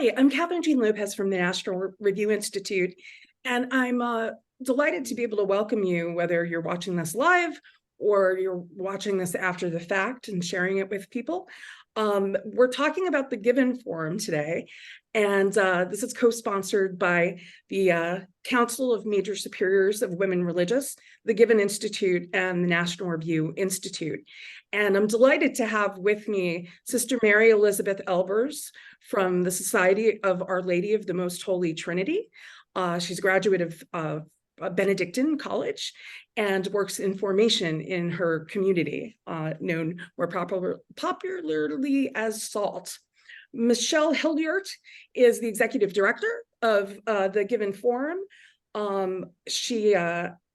Hi, I'm Catherine Jean Lopez from the National Review Institute, and I'm delighted to be able to welcome you, whether you're watching this live or you're watching this after the fact and sharing it with people. We're talking about the Given Forum today, and this is co-sponsored by the Council of Major Superiors of Women Religious, the Given Institute, and the National Review Institute. And I'm delighted to have with me Sister Mary Elizabeth Albers from the Society of Our Lady of the Most Holy Trinity. She's a graduate of Benedictine College and works in formation in her community, known more popularly as SOLT. Michelle Hilliard is the executive director of the Given Forum. She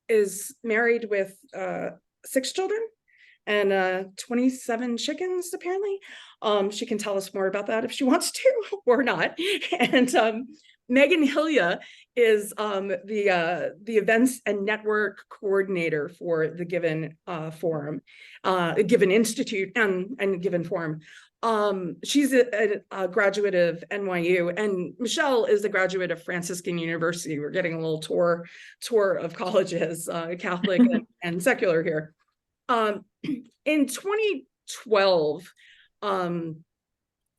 is married with 6 children and 27 chickens, apparently. She can tell us more about that if she wants to or not. And Megan Hillia is the events and network coordinator for the Given Forum, Given Institute and Given Forum. She's a graduate of NYU, and Michelle is a graduate of Franciscan University. We're getting a little tour of colleges, Catholic and secular here. In 2012,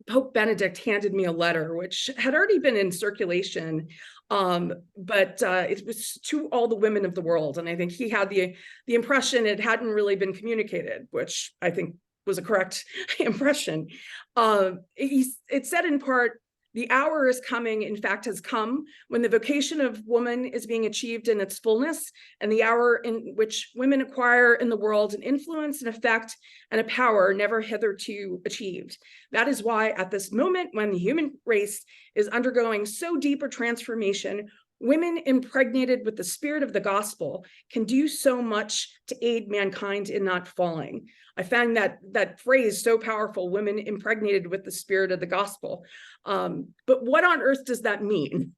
Pope Benedict handed me a letter, which had already been in circulation, but it was to all the women of the world. And I think he had the impression it hadn't really been communicated, which I think was a correct impression. It said in part, "The hour is coming, in fact has come, when the vocation of woman is being achieved in its fullness, and the hour in which women acquire in the world an influence, an effect, and a power never hitherto achieved. That is why at this moment when the human race is undergoing so deep a transformation, women impregnated with the spirit of the gospel can do so much to aid mankind in not falling." I find that phrase so powerful, women impregnated with the spirit of the gospel. But what on earth does that mean?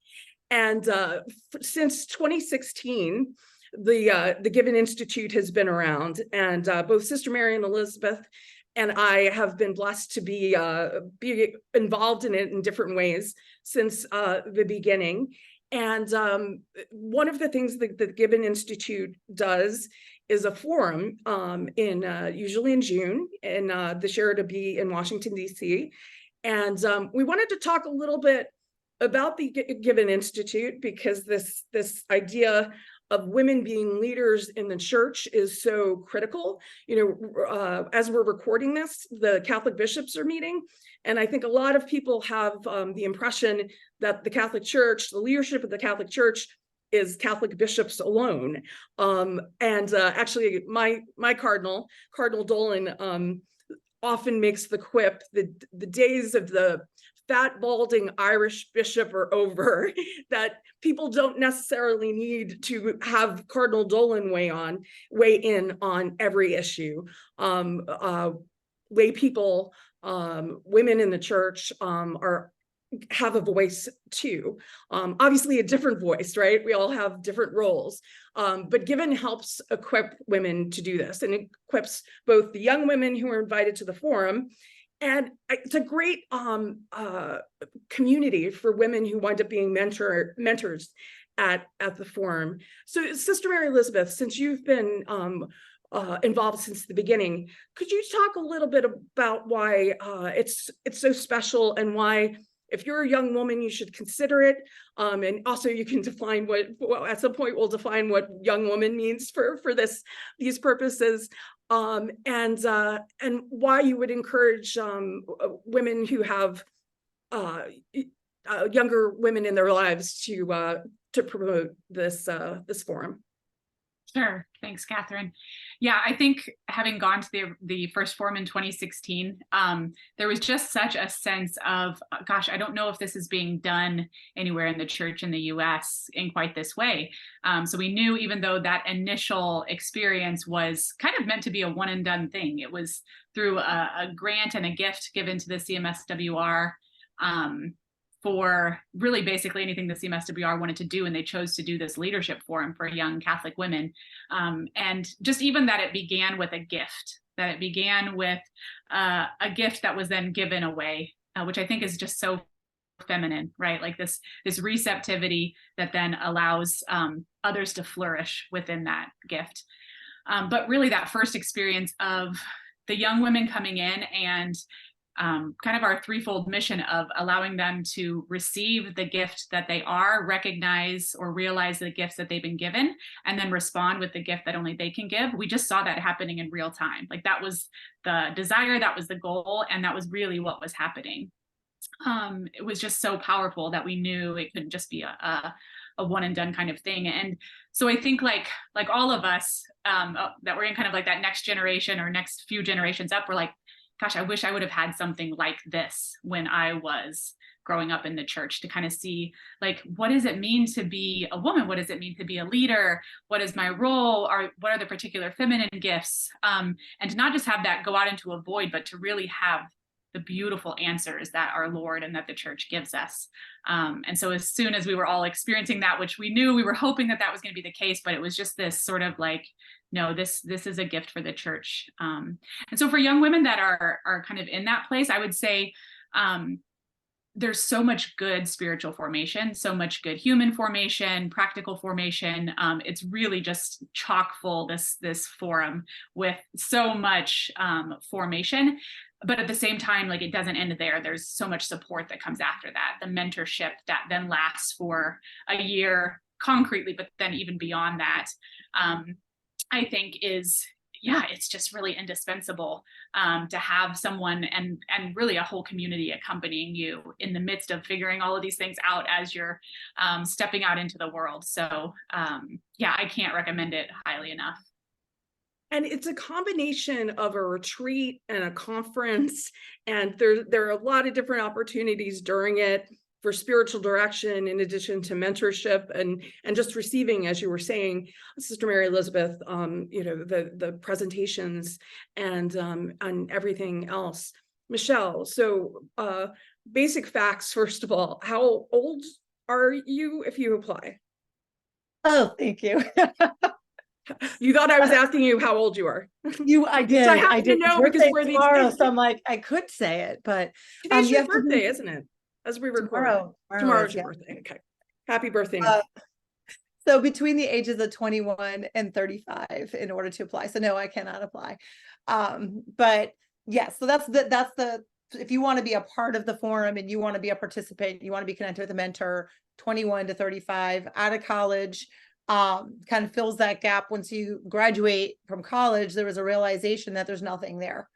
And since 2016, the Given Institute has been around, and both Sister Mary and Elizabeth and I have been blessed to be involved in it in different ways since the beginning. And one of the things that the Given Institute does is a forum usually in June, and this year to be in Washington, D.C. And we wanted to talk a little bit about the Given Institute, because this idea of women being leaders in the church is so critical. As we're recording this, the Catholic bishops are meeting, and I think a lot of people have the impression that the Catholic Church, the leadership of the Catholic Church, is Catholic bishops alone. Actually, my Cardinal Dolan, often makes the quip that the days of the fat, balding Irish bishop are over, that people don't necessarily need to have Cardinal Dolan weigh in on every issue. Lay people, women in the church have a voice too. Obviously a different voice, right? We all have different roles. But Given helps equip women to do this, and it equips both the young women who are invited to the forum, and it's a great community for women who wind up being mentors at the forum. So Sister Mary Elizabeth, since you've been involved since the beginning, could you talk a little bit about why it's so special, and why, if you're a young woman, you should consider it? And also you can define at some point we'll define what young woman means for these purposes, and why you would encourage women who have younger women in their lives to promote this forum. Sure. Thanks, Catherine. Yeah, I think having gone to the first forum in 2016, there was just such a sense of, gosh, I don't know if this is being done anywhere in the church in the US in quite this way. So we knew, even though that initial experience was kind of meant to be a one and done thing, it was through a grant and a gift given to the CMSWR for really basically anything the CMSWR wanted to do, and they chose to do this leadership forum for young Catholic women. And just even that it began with a gift, that it began with a gift that was then given away, which I think is just so feminine, right? Like this receptivity that then allows others to flourish within that gift. But really that first experience of the young women coming in and kind of our threefold mission of allowing them to receive the gift that they are, recognize or realize the gifts that they've been given, and then respond with the gift that only they can give. We just saw that happening in real time. Like that was the desire, that was the goal, and that was really what was happening. It was just so powerful that we knew it couldn't just be a one and done kind of thing. And so I think like all of us that we're in kind of like that next generation or next few generations up, we're like, gosh, I wish I would have had something like this when I was growing up in the church, to kind of see like, what does it mean to be a woman? What does it mean to be a leader? What is my role? Or what are the particular feminine gifts? And to not just have that go out into a void, but to really have the beautiful answers that our Lord and that the church gives us. And so as soon as we were all experiencing that, which we knew, we were hoping that was going to be the case, but it was just this sort of like, no, this is a gift for the church. And so for young women that are kind of in that place, I would say there's so much good spiritual formation, so much good human formation, practical formation. It's really just chock full, this forum, with so much formation. But at the same time, like, it doesn't end there. There's so much support that comes after that. The mentorship that then lasts for a year concretely, but then even beyond that, I think is, it's just really indispensable to have someone and really a whole community accompanying you in the midst of figuring all of these things out as you're stepping out into the world. So I can't recommend it highly enough. And it's a combination of a retreat and a conference, and there are a lot of different opportunities during it for spiritual direction, in addition to mentorship and just receiving, as you were saying, Sister Mary Elizabeth, the presentations and everything else. Michelle, so basic facts, first of all, how old are you if you apply? Oh, thank you. You thought I was asking you how old you are. I did. So I didn't know, because we're tomorrow, so I'm like, I could say it, but today's your birthday, isn't it? As we record. Tomorrow's your birthday. Okay. Happy birthday. So between the ages of 21 and 35 in order to apply. So no, I cannot apply. But yes, so that's the if you want to be a part of the forum and you want to be a participant, you want to be connected with a mentor, 21 to 35, out of college, kind of fills that gap. Once you graduate from college, there was a realization that there's nothing there,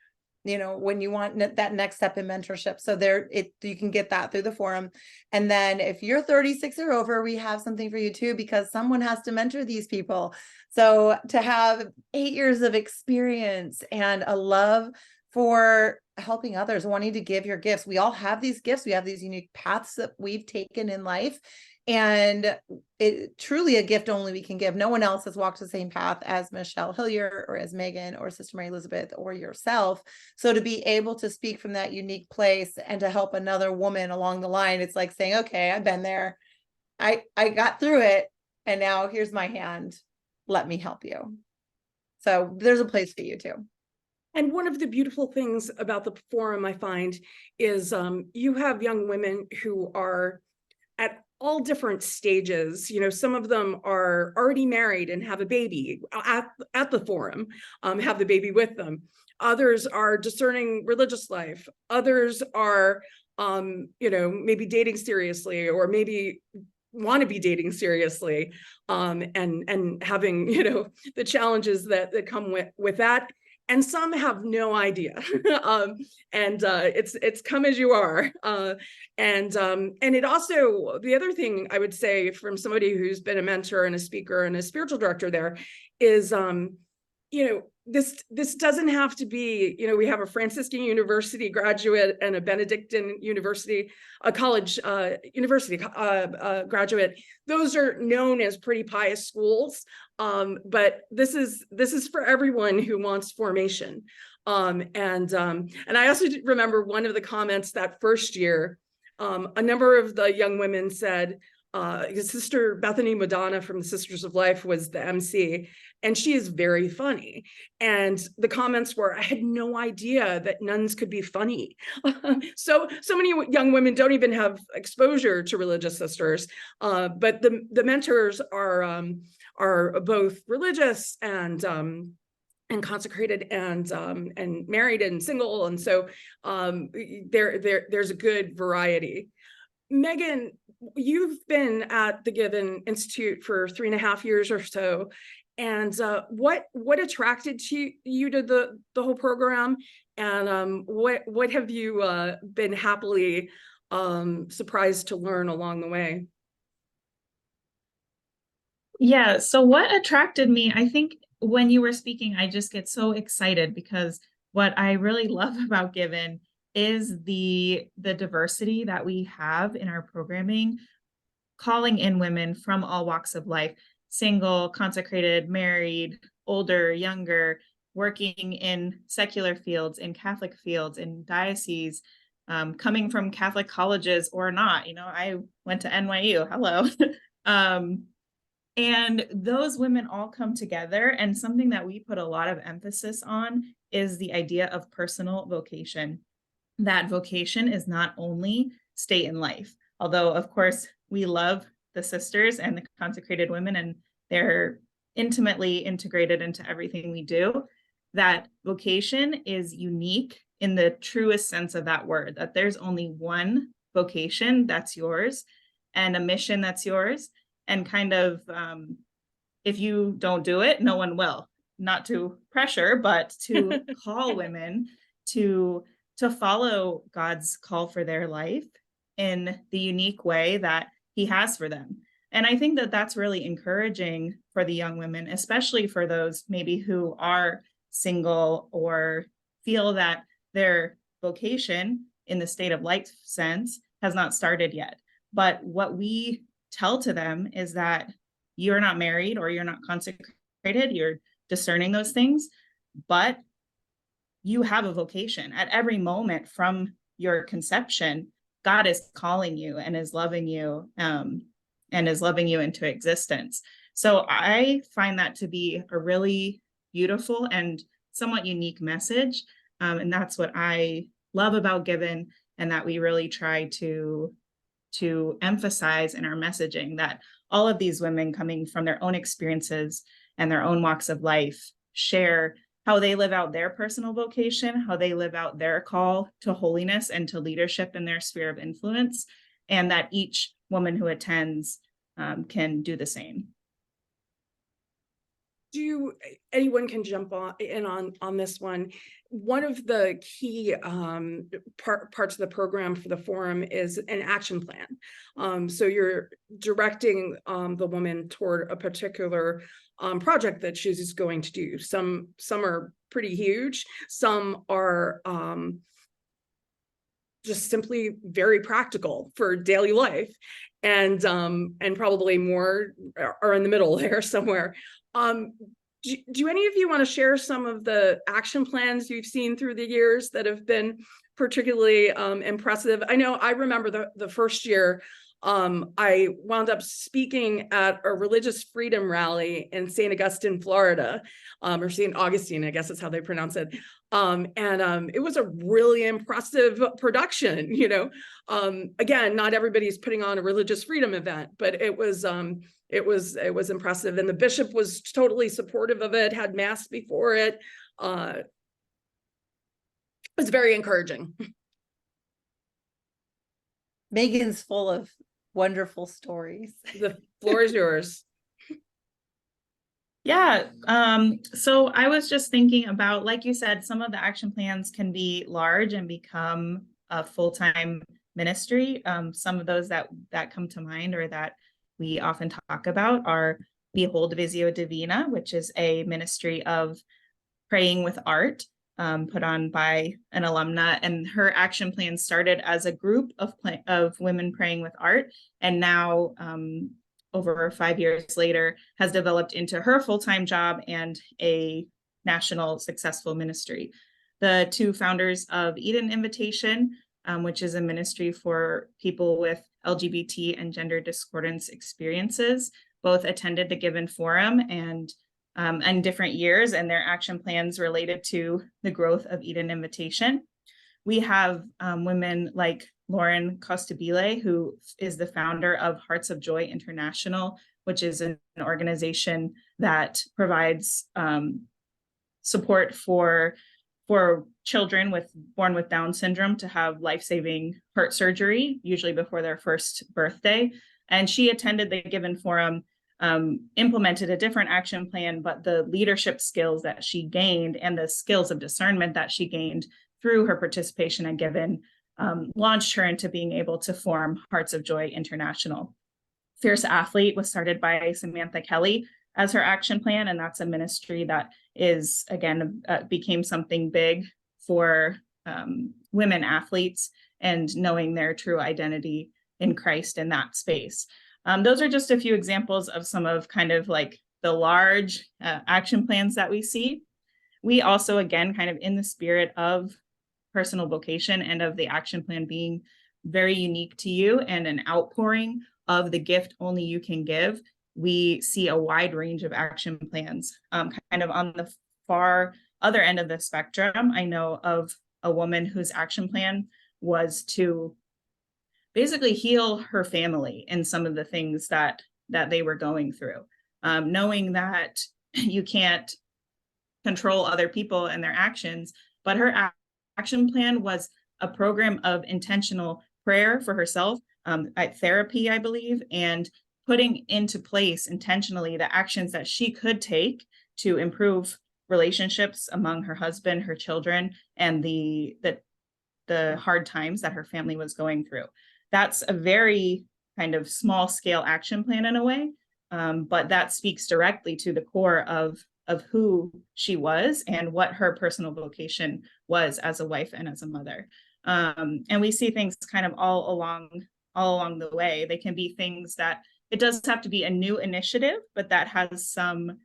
when you want that next step in mentorship. So you can get that through the forum. And then if you're 36 or over, we have something for you too, because someone has to mentor these people. So to have 8 years of experience and a love for helping others, wanting to give your gifts. We all have these gifts. We have these unique paths that we've taken in life. And it truly a gift only we can give. No one else has walked the same path as Michelle Hillier or as Megan or Sister Mary Elizabeth or yourself. So to be able to speak from that unique place and to help another woman along the line, it's like saying, okay, I've been there. I got through it. And now here's my hand. Let me help you. So there's a place for you too. And one of the beautiful things about the forum, I find, is you have young women who are at all different stages. Some of them are already married and have a baby at the forum, have the baby with them. Others are discerning religious life. Others are, maybe dating seriously, or maybe want to be dating seriously, and having, the challenges that come with that. And some have no idea, it's come as you are, and it also, the other thing I would say from somebody who's been a mentor and a speaker and a spiritual director there is, this doesn't have to be, we have a Franciscan University graduate and a Benedictine University, a college university graduate. Those are known as pretty pious schools, but this is for everyone who wants formation. And I also remember one of the comments that first year, a number of the young women said, Sister Bethany Madonna from the Sisters of Life was the MC, and she is very funny. And the comments were, I had no idea that nuns could be funny. So many young women don't even have exposure to religious sisters, but the mentors are both religious and consecrated and married and single, and so there's a good variety. Megan, you've been at the Given Institute for 3.5 years or so, and what attracted you to the whole program, and what have you been happily surprised to learn along the way? Yeah, so what attracted me, I think when you were speaking, I just get so excited because what I really love about Given is the diversity that we have in our programming, calling in women from all walks of life, single, consecrated, married, older, younger, working in secular fields, in Catholic fields, in dioceses, coming from Catholic colleges or not. You know, I went to NYU, hello. And those women all come together, and something that we put a lot of emphasis on is the idea of personal vocation. That vocation is not only state in life, although of course we love the sisters and the consecrated women, and they're intimately integrated into everything we do. That vocation is unique in the truest sense of that word, that there's only one vocation that's yours and a mission that's yours. And kind of, if you don't do it, no one will. Not to pressure, but to call women to follow God's call for their life in the unique way that he has for them. And I think that that's really encouraging for the young women, especially for those maybe who are single or feel that their vocation in the state of life sense has not started yet. But what we tell to them is that you're not married or you're not consecrated, you're discerning those things, but you have a vocation at every moment from your conception. God is calling you and is loving you into existence. So I find that to be a really beautiful and somewhat unique message. And that's what I love about Given, and that we really try to emphasize in our messaging, that all of these women coming from their own experiences and their own walks of life share how they live out their personal vocation, how they live out their call to holiness and to leadership in their sphere of influence, and that each woman who attends can do the same. Anyone can jump in on this one. One of the key parts of the program for the forum is an action plan. So you're directing the woman toward a particular project that she's going to do. Some are pretty huge. Some are just simply very practical for daily life, and probably more are in the middle there somewhere. Do any of you want to share some of the action plans you've seen through the years that have been particularly impressive? I know I remember the first year I wound up speaking at a religious freedom rally in St. Augustine, Florida, or St. Augustine, I guess is how they pronounce it. And it was a really impressive production, you know. Again, not everybody's putting on a religious freedom event, but it was impressive. And the bishop was totally supportive of it, had mass before it. It was very encouraging. Megan's full of wonderful stories. The floor is yours. Yeah, so I was just thinking about, like you said, some of the action plans can be large and become a full-time ministry. Some of those that come to mind or that we often talk about are Behold Visio Divina, which is a ministry of praying with art, put on by an alumna, and her action plan started as a group of women praying with art, and now over 5 years later has developed into her full-time job and a national successful ministry. The two founders of Eden Invitation, which is a ministry for people with LGBT and gender discordance experiences. Both attended the Given Forum and different years, and their action plans related to the growth of Eden Invitation. We have women like Lauren Costabile, who is the founder of Hearts of Joy International, which is an organization that provides support for children born with Down syndrome to have life-saving heart surgery, usually before their first birthday. And she attended the Given Forum, implemented a different action plan, but the leadership skills that she gained and the skills of discernment that she gained through her participation at Given launched her into being able to form Hearts of Joy International. Fierce Athlete was started by Samantha Kelly as her action plan, and that's a ministry that is, again, became something big for women athletes and knowing their true identity in Christ in that space. Those are just a few examples of some of kind of like the large action plans that we see. We also, again, kind of in the spirit of personal vocation and of the action plan being very unique to you and an outpouring of the gift only you can give, we see a wide range of action plans. Kind of on the far other end of the spectrum, I know of a woman whose action plan was to basically heal her family in some of the things that they were going through, knowing that you can't control other people and their actions, but her action plan was a program of intentional prayer for herself, therapy, I believe, and putting into place intentionally the actions that she could take to improve relationships among her husband, her children, and the hard times that her family was going through. That's a very kind of small scale action plan in a way, but that speaks directly to the core of who she was and what her personal vocation was as a wife and as a mother. And we see things kind of all along the way. They can be things that it does have to be a new initiative, but that has some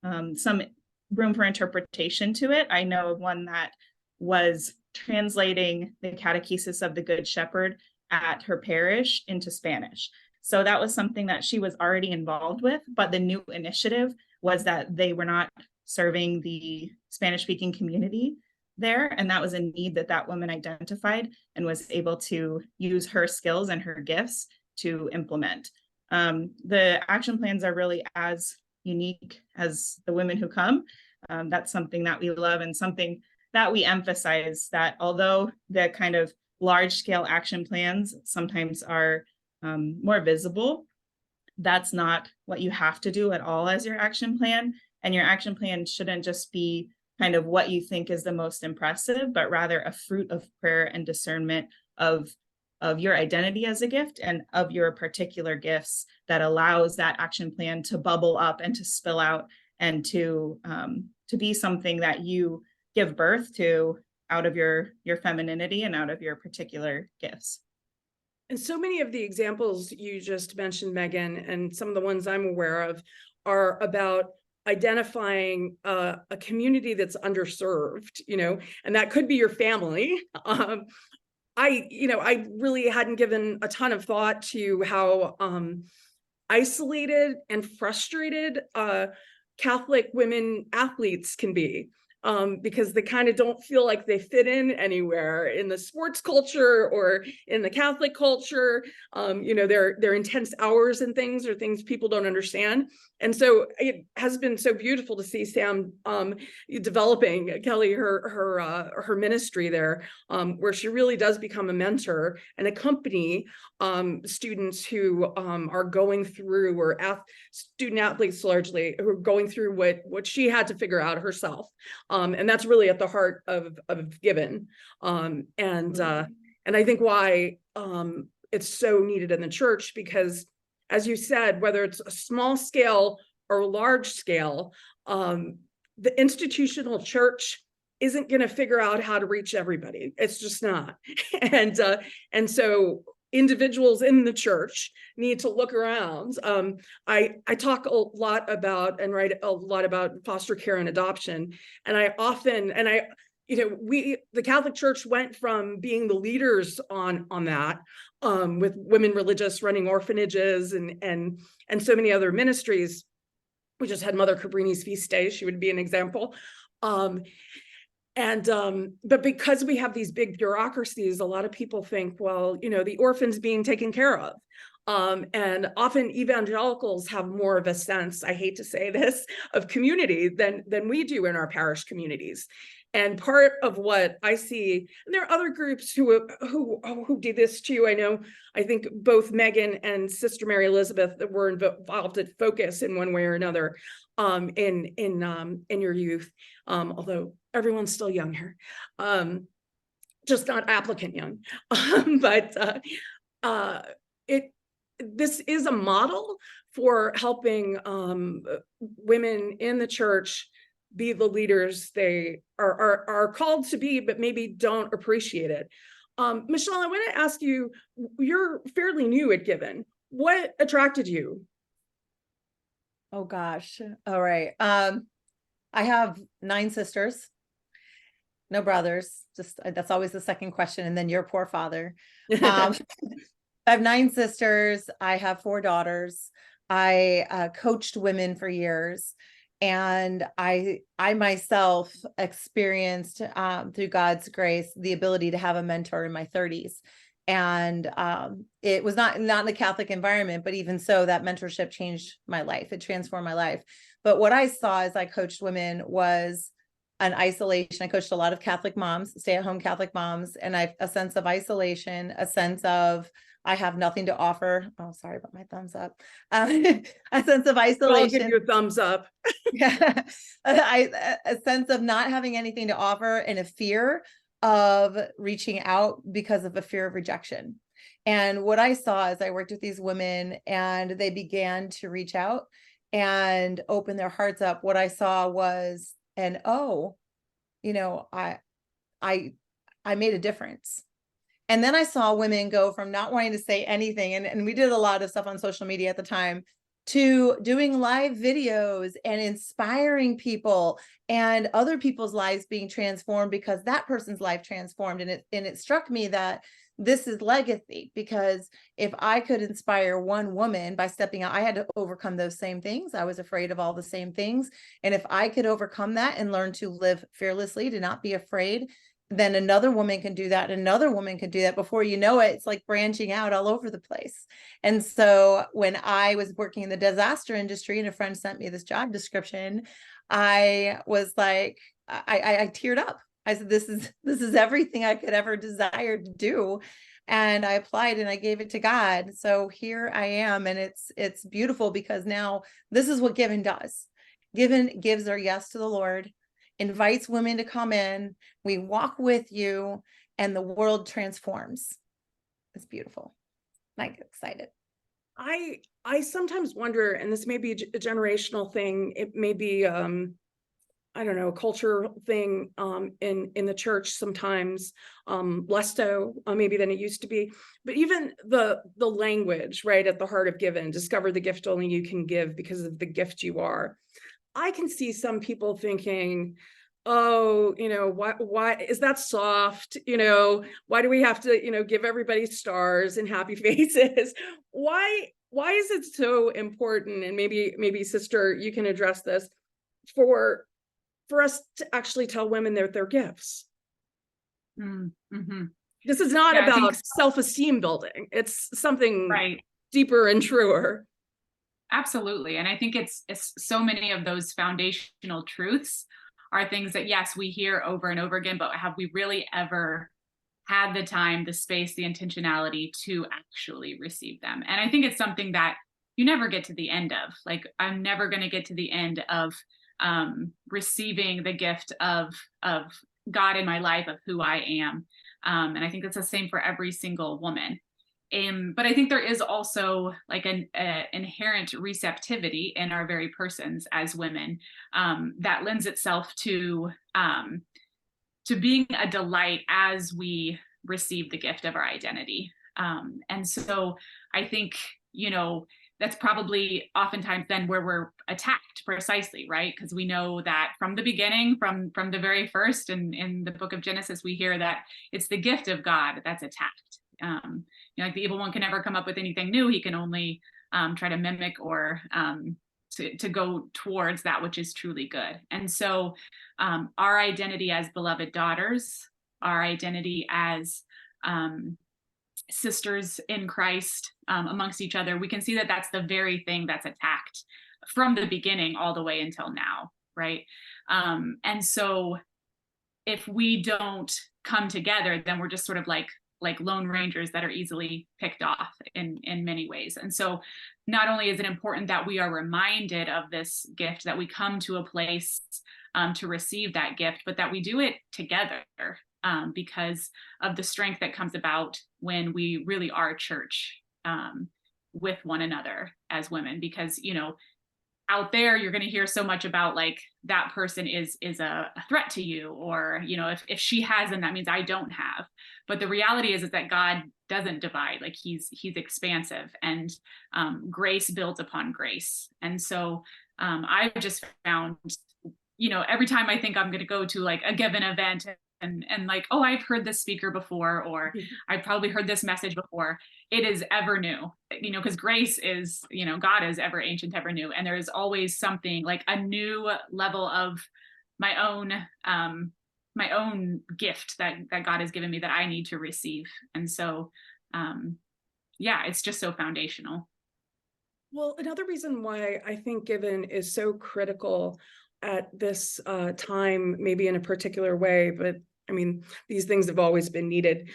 room for interpretation to it. I know of one that was translating the Catechesis of the Good Shepherd at her parish into Spanish. So that was something that she was already involved with, but the new initiative was that they were not serving the Spanish-speaking community there, and that was a need that woman identified and was able to use her skills and her gifts to implement. The action plans are really as unique as the women who come. That's something that we love and something that we emphasize, that although the kind of large-scale action plans sometimes are more visible, that's not what you have to do at all as your action plan. And your action plan shouldn't just be kind of what you think is the most impressive, but rather a fruit of prayer and discernment of your identity as a gift and of your particular gifts that allows that action plan to bubble up and to spill out and to be something that you give birth to out of your femininity and out of your particular gifts. And so many of the examples you just mentioned, Megan, and some of the ones I'm aware of are about identifying a community that's underserved, and that could be your family. I really hadn't given a ton of thought to how isolated and frustrated Catholic women athletes can be. Because they kind of don't feel like they fit in anywhere in the sports culture or in the Catholic culture. Their intense hours and things are things people don't understand. And so it has been so beautiful to see Sam developing, Kelly, her ministry there, where she really does become a mentor and accompany students who are going through, or student athletes largely, who are going through what she had to figure out herself. And that's really at the heart of Given. And I think why it's so needed in the church, because as you said, whether it's a small scale or large scale, the institutional church isn't going to figure out how to reach everybody. It's just not. And so individuals in the church need to look around. I talk a lot about and write a lot about foster care and adoption. And I often, the Catholic Church went from being the leaders on that, with women religious running orphanages and so many other ministries. We just had Mother Cabrini's feast day. She would be an example. But because we have these big bureaucracies, a lot of people think, well, the orphans being taken care of. And often evangelicals have more of a sense, I hate to say this, of community than we do in our parish communities. And part of what I see, and there are other groups who do this too. I think both Megan and Sister Mary Elizabeth were involved at Focus in one way or another, in your youth. Although everyone's still young here, just not applicant young. This is a model for helping women in the church be the leaders they are called to be, but maybe don't appreciate it. Michelle, I want to ask you, you're fairly new at Given. What attracted you? Oh gosh. All right. I have 9 sisters, no brothers. Just that's always the second question. And then your poor father. I have 9 sisters. I have 4 daughters. I coached women for years. And I myself experienced, through God's grace, the ability to have a mentor in my 30s. And it was not in a Catholic environment, but even so, that mentorship changed my life. It transformed my life. But what I saw as I coached women was an isolation. I coached a lot of Catholic moms, stay-at-home Catholic moms, and a sense of isolation, a sense of I have nothing to offer. Oh, sorry about my thumbs up. A sense of isolation. I'll give you a thumbs up. Yeah, a sense of not having anything to offer and a fear of reaching out because of a fear of rejection. And what I saw as I worked with these women and they began to reach out and open their hearts up, what I saw was, I made a difference. And then I saw women go from not wanting to say anything, and we did a lot of stuff on social media at the time, to doing live videos and inspiring people and other people's lives being transformed because that person's life transformed. And it struck me that this is legacy, because if I could inspire one woman by stepping out, I had to overcome those same things. I was afraid of all the same things. And if I could overcome that and learn to live fearlessly, to not be afraid, then another woman can do that. Another woman can do that. Before you know it, it's like branching out all over the place. And so when I was working in the disaster industry and a friend sent me this job description, I was like, I teared up. I said, this is everything I could ever desire to do. And I applied and I gave it to God. So here I am. And it's beautiful because now this is what Given does. Given gives their yes to the Lord, invites women to come in. We walk with you and the world transforms. It's beautiful. I get excited. I sometimes wonder, and this may be a generational thing. It may be, I don't know, a culture thing in the church sometimes, less so maybe than it used to be. But even the language, right, at the heart of Given, discover the gift only you can give because of the gift you are. I can see some people thinking, oh, why is that soft? Why do we have to, give everybody stars and happy faces? Why is it so important? And maybe sister, you can address this, for us to actually tell women their gifts. Mm-hmm. This is not about self-esteem building. It's something right, deeper and truer. Absolutely. And I think it's so many of those foundational truths are things that, yes, we hear over and over again, but have we really ever had the time, the space, the intentionality to actually receive them? And I think it's something that you never get to the end of. Like, I'm never going to get to the end of receiving the gift of God in my life, of who I am. And I think that's the same for every single woman. But I think there is also like an inherent receptivity in our very persons as women that lends itself to being a delight as we receive the gift of our identity. And so I think, that's probably oftentimes then where we're attacked precisely, right? Because we know that from the beginning, from the very first, and in the book of Genesis, we hear that it's the gift of God that's attacked. Like the evil one can never come up with anything new. He can only try to mimic or to go towards that which is truly good. And so our identity as beloved daughters, our identity as sisters in Christ amongst each other, we can see that that's the very thing that's attacked from the beginning all the way until now, right? And so if we don't come together, then we're just sort of like lone rangers that are easily picked off in many ways. And so not only is it important that we are reminded of this gift, that we come to a place to receive that gift, but that we do it together because of the strength that comes about when we really are church with one another as women. Because, you know, out there, you're going to hear so much about like that person is a threat to you, or, you know, if she has them, that means I don't have. But the reality is that God doesn't divide. Like he's expansive, and grace builds upon grace. And so I've just found, you know, every time I think I'm going to go to like a given event and like, oh, I've heard this speaker before, or I've probably heard this message before, it is ever new, you know, because grace is, you know, God is ever ancient, ever new. And there is always something like a new level of my own gift that God has given me that I need to receive. And so, yeah, it's just so foundational. Well, another reason why I think Given is so critical at this time, maybe in a particular way, but I mean, these things have always been needed.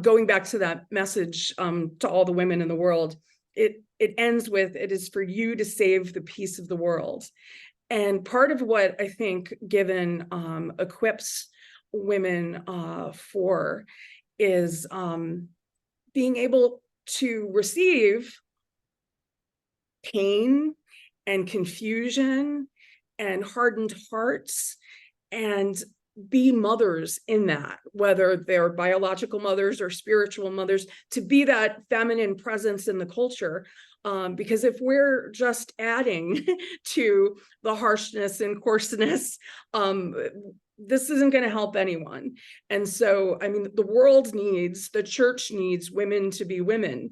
Going back to that message to all the women in the world, it ends with, it is for you to save the peace of the world. And part of what I think Given equips women for is being able to receive pain and confusion and hardened hearts, and be mothers in that, whether they're biological mothers or spiritual mothers, to be that feminine presence in the culture. Because if we're just adding to the harshness and coarseness, this isn't going to help anyone. And so, I mean, the church needs women to be women.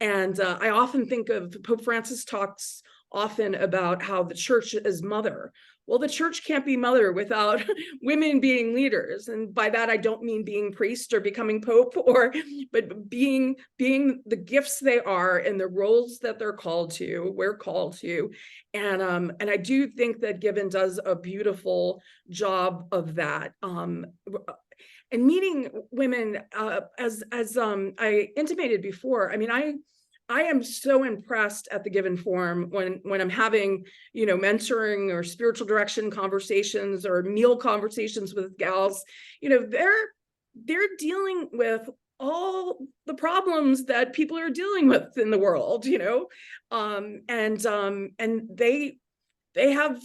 And I often think of Pope Francis talks often about how the church is mother. Well, the church can't be mother without women being leaders. And by that, I don't mean being priest or becoming pope, but being the gifts they are and the roles that we're called to. And I do think that Given does a beautiful job of that. And meeting women, as I intimated before, I mean, I am so impressed at the Given Forum when I'm having, you know, mentoring or spiritual direction conversations or meal conversations with gals. You know, they're dealing with all the problems that people are dealing with in the world, you know, and they have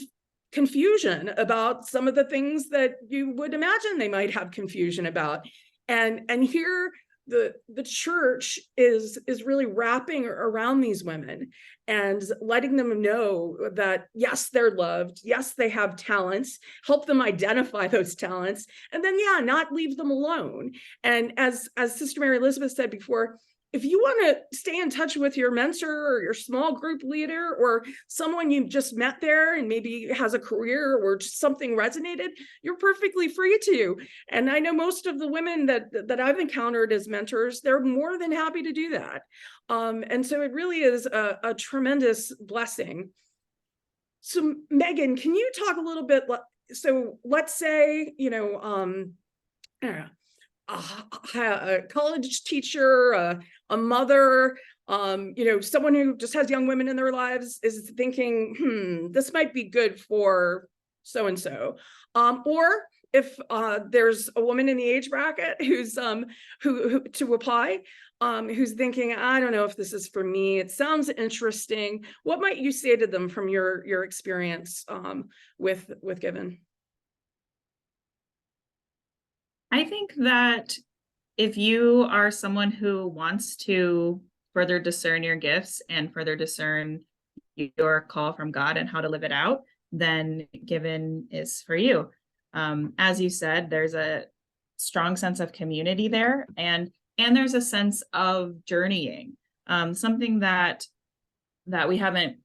confusion about some of the things that you would imagine they might have confusion about, and here the church is really wrapping around these women and letting them know that yes, they're loved, yes, they have talents, help them identify those talents, and then not leave them alone. And as Sister Mary Elizabeth said before, if you want to stay in touch with your mentor or your small group leader or someone you just met there and maybe has a career or just something resonated, you're perfectly free to. And I know most of the women that I've encountered as mentors, they're more than happy to do that. And so it really is a tremendous blessing. So Megan, can you talk a little bit? So let's say, you know, a college teacher, a mother, you know, someone who just has young women in their lives is thinking, this might be good for so-and-so. Or if there's a woman in the age bracket who's who to apply, who's thinking, I don't know if this is for me. It sounds interesting. What might you say to them from your experience with Given? I think that if you are someone who wants to further discern your gifts and further discern your call from God and how to live it out, then Given is for you. As you said, there's a strong sense of community there, and there's a sense of journeying. Something that we haven't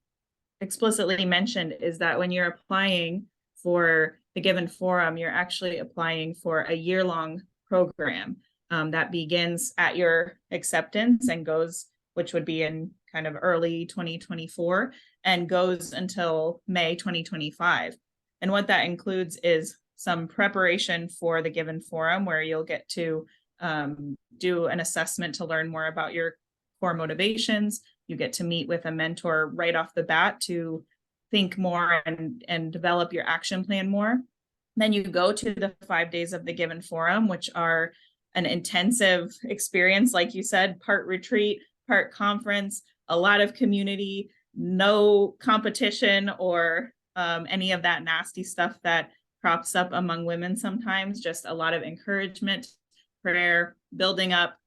explicitly mentioned is that when you're applying for the Given Forum, you're actually applying for a year-long program that begins at your acceptance and goes, which would be in kind of early 2024, and goes until May 2025. And what that includes is some preparation for the Given Forum, where you'll get to do an assessment to learn more about your core motivations. You get to meet with a mentor right off the bat to think more and develop your action plan more. Then you go to the 5 days of the Given Forum, which are an intensive experience, like you said, part retreat, part conference, a lot of community, no competition or any of that nasty stuff that crops up among women sometimes. Just a lot of encouragement, prayer, building up,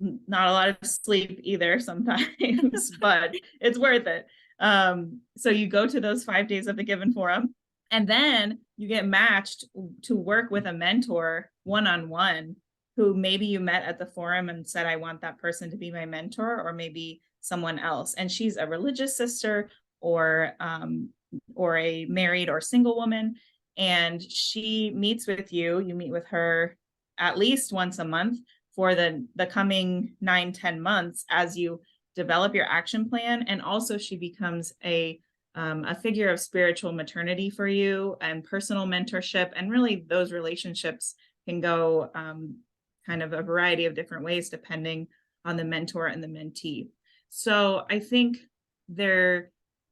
not a lot of sleep either sometimes, but it's worth it. So you go to those 5 days of the Given Forum, and then you get matched to work with a mentor one-on-one who maybe you met at the forum and said, I want that person to be my mentor, or maybe someone else. And she's a religious sister or a married or single woman. And she meets with you. You meet with her at least once a month for the coming 9-10 months as you develop your action plan. And also she becomes a figure of spiritual maternity for you and personal mentorship. And really those relationships can go kind of a variety of different ways depending on the mentor and the mentee. So I think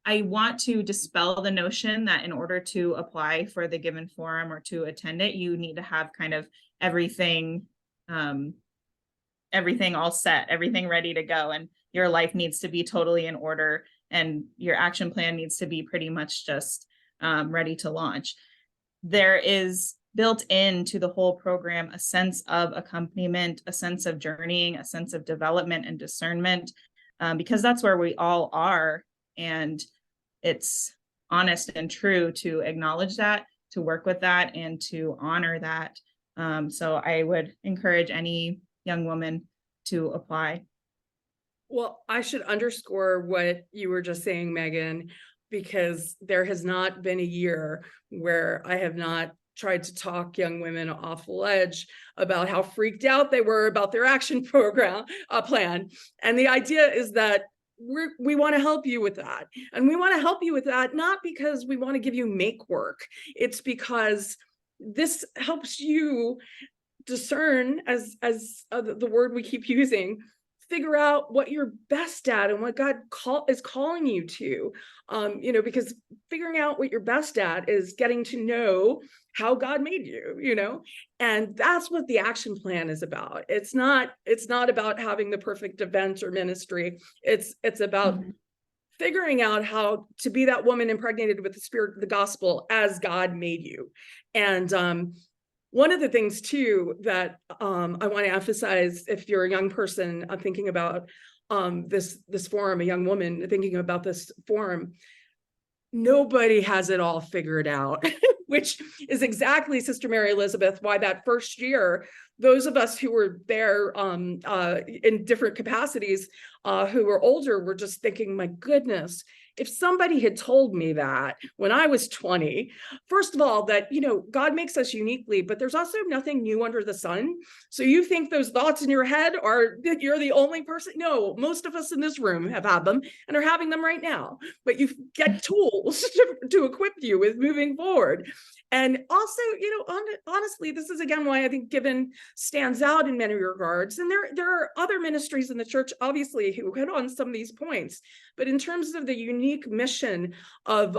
I want to dispel the notion that in order to apply for the Given Forum or to attend it, you need to have kind of everything all set, everything ready to go, and your life needs to be totally in order, and your action plan needs to be pretty much just ready to launch. There is built into the whole program a sense of accompaniment, a sense of journeying, a sense of development and discernment, because that's where we all are. And it's honest and true to acknowledge that, to work with that, and to honor that. So I would encourage any young woman to apply. Well, I should underscore what you were just saying, Megan, because there has not been a year where I have not tried to talk young women off the ledge about how freaked out they were about their action program plan. And the idea is that we want to help you with that. And we want to help you with that, not because we want to give you make work. It's because this helps you discern, as the word we keep using, figure out what you're best at and what God is calling you to, because figuring out what you're best at is getting to know how God made you, and that's what the action plan is about. It's not about having the perfect event or ministry. It's about figuring out how to be that woman impregnated with the spirit of the gospel as God made you. And one of the things too that I want to emphasize, if you're a young person thinking about this forum, a young woman thinking about this forum, nobody has it all figured out, which is exactly, Sister Mary Elizabeth, why that first year, those of us who were there in different capacities, who were older, were just thinking, my goodness, if somebody had told me that when I was 20, first of all, that, God makes us uniquely, but there's also nothing new under the sun. So you think those thoughts in your head are that you're the only person? No, most of us in this room have had them and are having them right now, but you get tools to equip you with moving forward. And also, honestly, this is again why I think Given stands out in many regards. And there are other ministries in the church, obviously, who hit on some of these points. But in terms of the unique mission of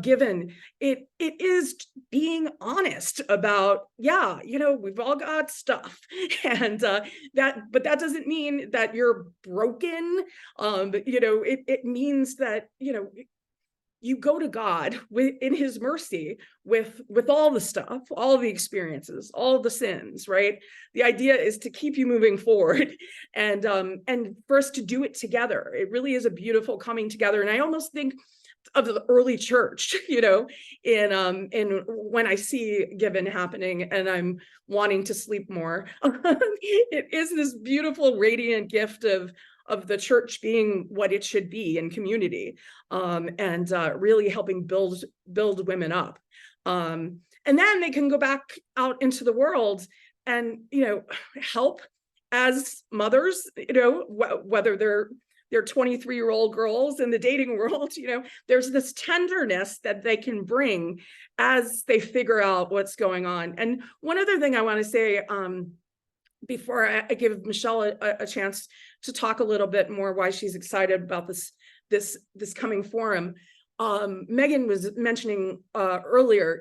Given, it is being honest about, we've all got stuff, and but that doesn't mean that you're broken. It means that you go to God in his mercy with all the stuff, all the experiences, all the sins, right? The idea is to keep you moving forward and for us to do it together. It really is a beautiful coming together. And I almost think of the early church, in when I see Given happening and I'm wanting to sleep more. It is this beautiful, radiant gift of the church being what it should be in community, and really helping build women up. And then they can go back out into the world and, help as mothers, whether they're 23-year-old girls in the dating world, there's this tenderness that they can bring as they figure out what's going on. And one other thing I want to say, before I give Michelle a chance to talk a little bit more why she's excited about this coming forum. Megan was mentioning earlier,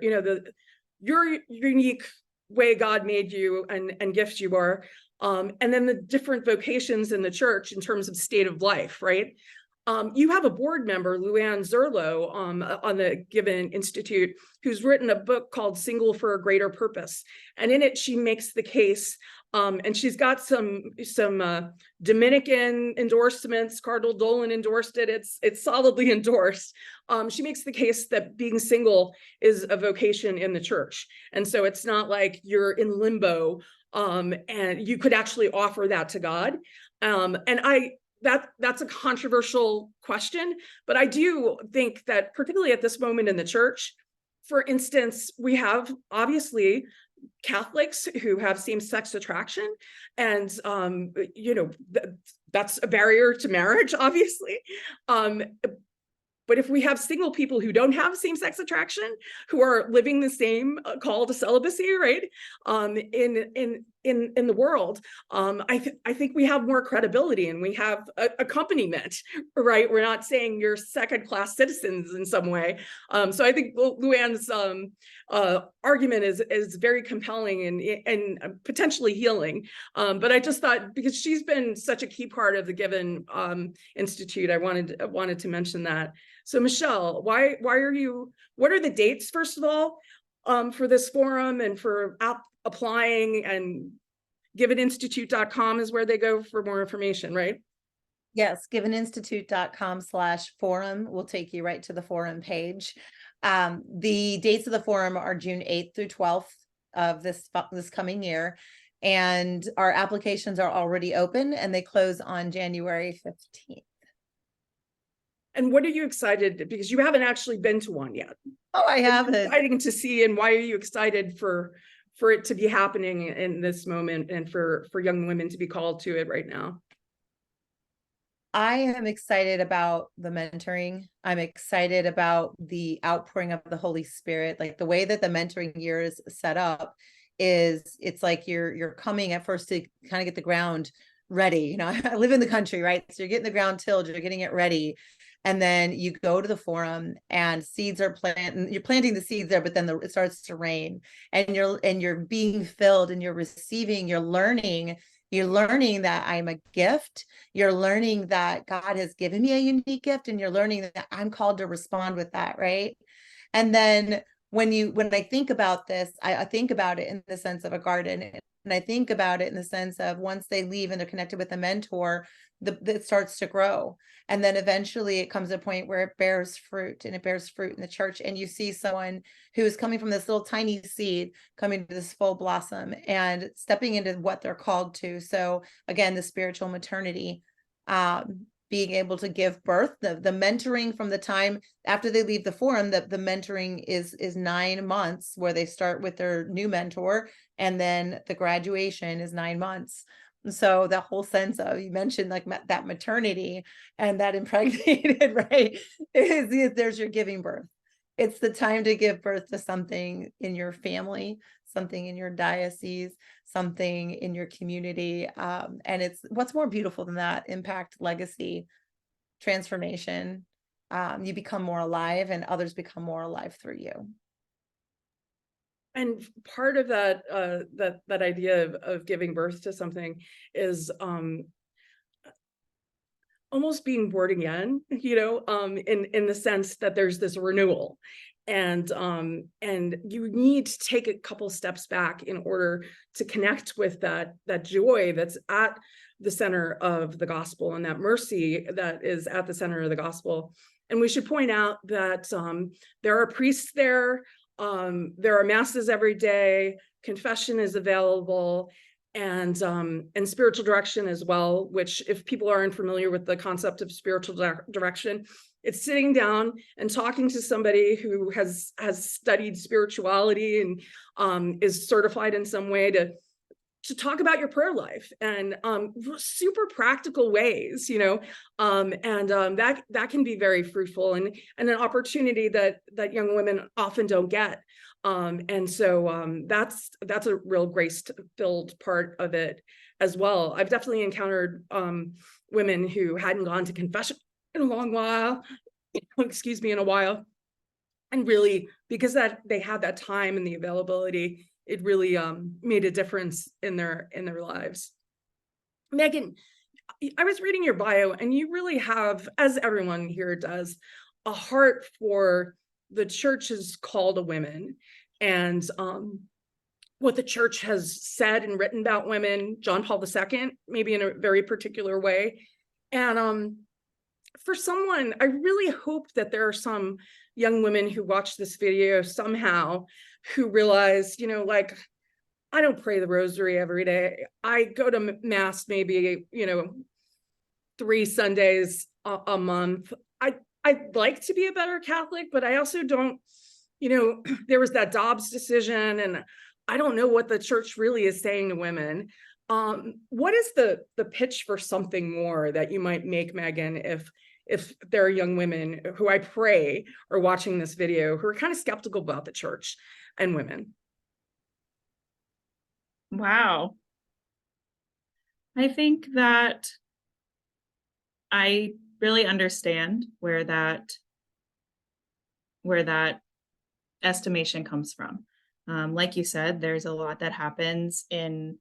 your unique way God made you and gift you are, and then the different vocations in the church in terms of state of life, right? You have a board member, Luann Zerlo, on the Given Institute, who's written a book called Single for a Greater Purpose. And in it, she makes the case, and she's got some Dominican endorsements. Cardinal Dolan endorsed it. It's solidly endorsed. She makes the case that being single is a vocation in the church. And so it's not like you're in limbo, and you could actually offer that to God. That's a controversial question, but I do think that particularly at this moment in the church, for instance, we have obviously Catholics who have same-sex attraction, and that's a barrier to marriage, obviously. But if we have single people who don't have same-sex attraction, who are living the same call to celibacy, right, in the world, I think we have more credibility and we have accompaniment, right? We're not saying you're second-class citizens in some way. So I think Luann's argument is very compelling and potentially healing. But I just thought, because she's been such a key part of the Given Institute, I wanted to mention that. So Michelle, what are the dates, first of all, for this forum and for applying? And giveninstitute.com is where they go for more information, right? Yes, giveninstitute.com/forum will take you right to the forum page. The dates of the forum are June 8th through 12th of this coming year. And our applications are already open and they close on January 15th. And what are you excited, because you haven't actually been to one yet? Oh, I haven't. Exciting to see, and why are you excited for it to be happening in this moment and for young women to be called to it right now? I am excited about the mentoring. I'm excited about the outpouring of the Holy Spirit. Like the way that the mentoring year is set up is, it's like you're coming at first to kind of get the ground ready. I live in the country, right? So you're getting the ground tilled, you're getting it ready. And then you go to the forum and seeds are planted. You're planting the seeds there, but then it starts to rain, and you're being filled, and you're receiving. You're learning that I'm a gift. You're learning that God has given me a unique gift, and you're learning that I'm called to respond with that, right? And then when I think about this, I think about it in the sense of a garden, and I think about it in the sense of once they leave and they're connected with a mentor, it starts to grow. And then eventually it comes to a point where it bears fruit, and it bears fruit in the church. And you see someone who is coming from this little tiny seed, coming to this full blossom and stepping into what they're called to. So again, the spiritual maternity, being able to give birth, the mentoring from the time after they leave the forum, the mentoring is 9 months, where they start with their new mentor, and then the graduation is 9 months. So the whole sense of, you mentioned like that maternity and that impregnated, right? There's your giving birth. It's the time to give birth to something in your family, something in your diocese, something in your community. And it's, what's more beautiful than that? Impact, legacy, transformation. You become more alive, and others become more alive through you. And part of that that idea of giving birth to something is almost being born again, in the sense that there's this renewal. And you need to take a couple steps back in order to connect with that joy that's at the center of the gospel, and that mercy that is at the center of the gospel. And we should point out that there are priests there. There are masses every day. Confession is available, and spiritual direction as well, which, if people aren't familiar with the concept of spiritual direction, it's sitting down and talking to somebody who has studied spirituality and is certified in some way to talk about your prayer life, and super practical ways, that can be very fruitful and an opportunity that young women often don't get. And so that's a real grace-filled part of it as well. I've definitely encountered women who hadn't gone to confession in a long while, in a while, and really, because that they had that time and the availability, it really made a difference in their lives. Megan, I was reading your bio, and you really have, as everyone here does, a heart for the church's call to women, and what the church has said and written about women, John Paul II, maybe in a very particular way. And for someone, I really hope that there are some young women who watch this video somehow who realize, I don't pray the rosary every day. I go to mass maybe, 3 Sundays a month. I'd like to be a better Catholic, but I also don't, there was that Dobbs decision, and I don't know what the church really is saying to women. What is the pitch for something more that you might make, Megan, if there are young women who I pray are watching this video who are kind of skeptical about the church and women? Wow. I think that I really understand where that estimation comes from. Like you said, there's a lot that happens in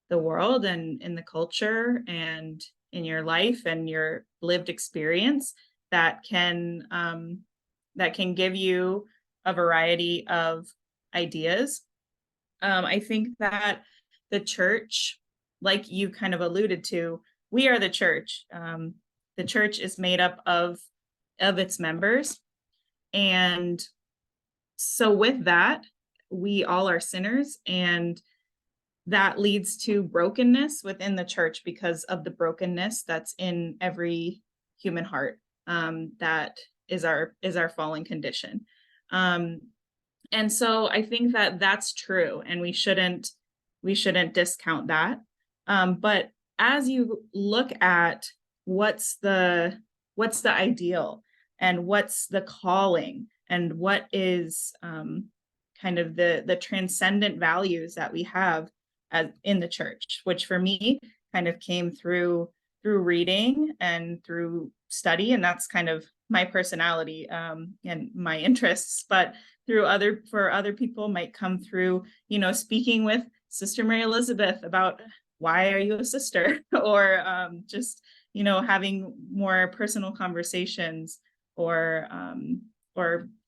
the world and in the culture and in your life and your lived experience that can give you a variety of ideas. I think that the church, like you kind of alluded to, we are the church. The church is made up of its members. And so with that, we all are sinners, and that leads to brokenness within the church because of the brokenness that's in every human heart. That is our fallen condition. And so I think that that's true, and we shouldn't discount that. But as you look at what's the ideal and what's the calling and what is kind of the transcendent values that we have in the church, which for me kind of came through reading and through study, and that's kind of my personality and my interests. But for other people might come through, speaking with Sister Mary Elizabeth about why are you a sister, or just having more personal conversations, or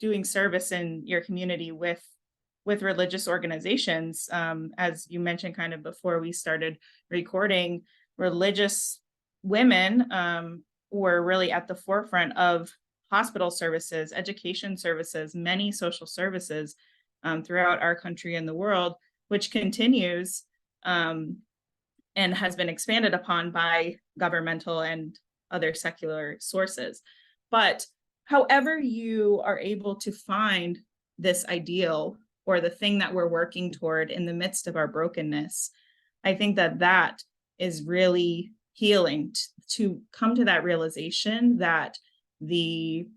doing service in your community with religious organizations. As you mentioned kind of before we started recording, religious women were really at the forefront of hospital services, education services, many social services throughout our country and the world, which continues and has been expanded upon by governmental and other secular sources. But however you are able to find this ideal or the thing that we're working toward in the midst of our brokenness, I think that is really healing to come to that realization that the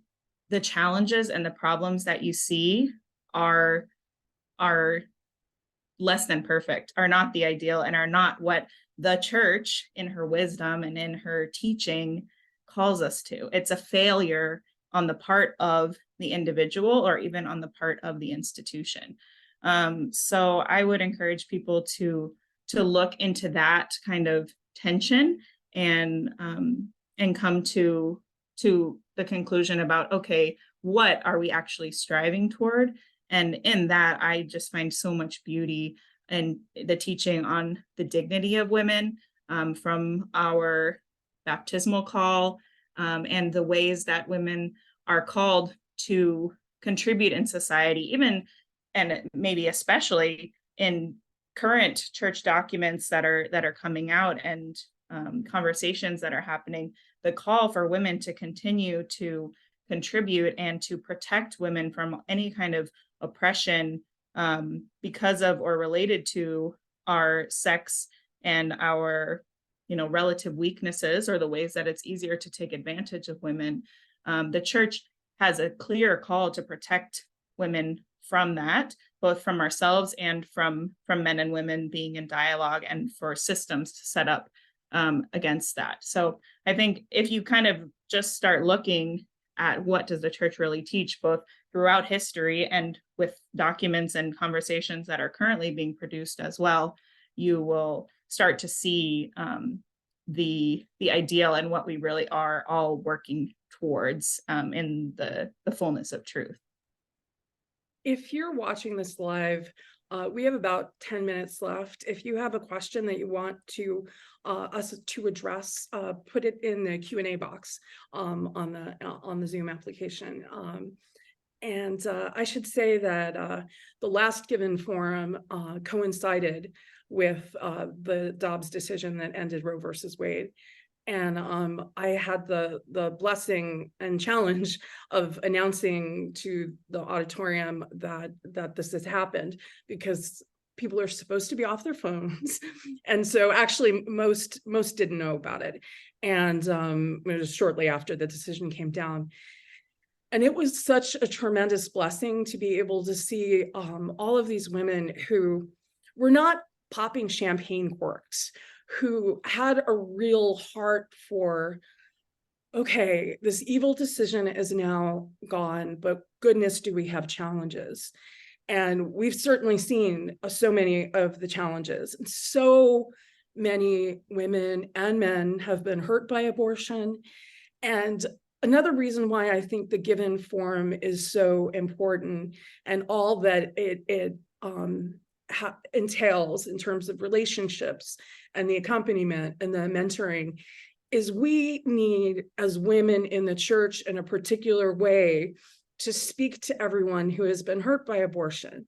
challenges and the problems that you see are less than perfect, are not the ideal, and are not what the church in her wisdom and in her teaching calls us to. It's a failure on the part of the individual or even on the part of the institution. So I would encourage people to look into that kind of tension and and come to the conclusion about, okay, what are we actually striving toward? And in that, I just find so much beauty in the teaching on the dignity of women, from our baptismal call, and the ways that women are called to contribute in society, even and maybe especially in current church documents that are coming out, and conversations that are happening, the call for women to continue to contribute and to protect women from any kind of oppression, because of or related to our sex and our relative weaknesses, or the ways that it's easier to take advantage of women. The church has a clear call to protect women from that, both from ourselves and from men and women being in dialogue, and for systems to set up against that. So I think if you kind of just start looking at what does the church really teach, both throughout history and with documents and conversations that are currently being produced as well, you will start to see the ideal and what we really are all working towards in the fullness of truth. If you're watching this live, we have about 10 minutes left. If you have a question that you want to us to address, put it in the Q&A box on the Zoom application. And I should say that the last given forum coincided with the Dobbs decision that ended Roe versus Wade. And I had the blessing and challenge of announcing to the auditorium that this has happened, because people are supposed to be off their phones. And so actually most didn't know about it. And it was shortly after the decision came down. And it was such a tremendous blessing to be able to see all of these women who were not popping champagne corks, who had a real heart for, okay, this evil decision is now gone, but goodness, do we have challenges? And we've certainly seen so many of the challenges. So many women and men have been hurt by abortion. And another reason why I think the Given Forum is so important, and all that it entails in terms of relationships and the accompaniment and the mentoring, is we need, as women in the church in a particular way, to speak to everyone who has been hurt by abortion,